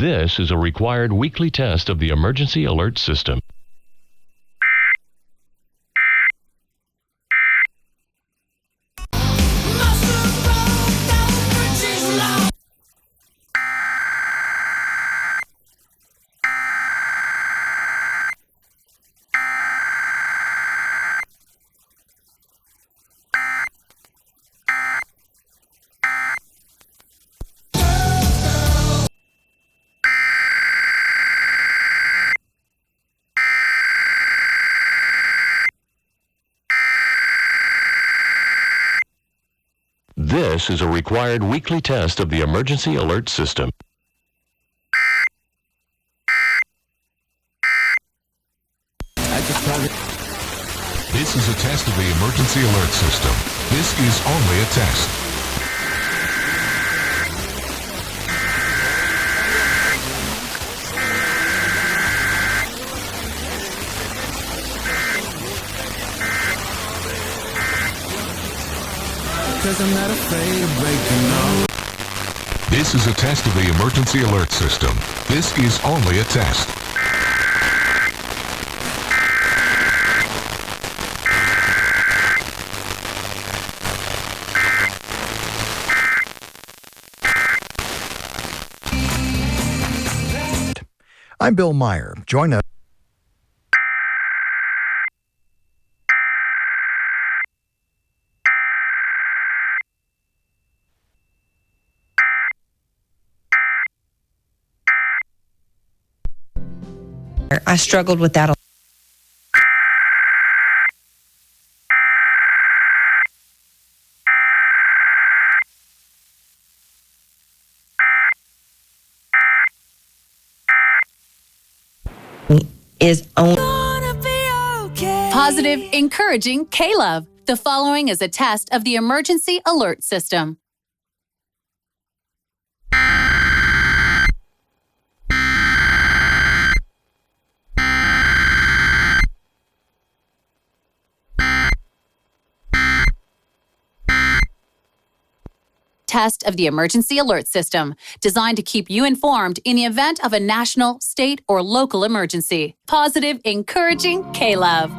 This is a required weekly test of the emergency alert system. This is a required weekly test of the emergency alert system. This is a test of the emergency alert system. This is only a test. Cause I'm not afraid of breaking no. This is a test of the emergency alert system. This is only a test. I'm Bill Meyer. Join us. I struggled with that a lot. Is only Positive, encouraging K-Love. The following is a test of the emergency alert system. Test of the emergency alert system, designed to keep you informed in the event of a national, state, or local emergency. Positive, encouraging K-Love.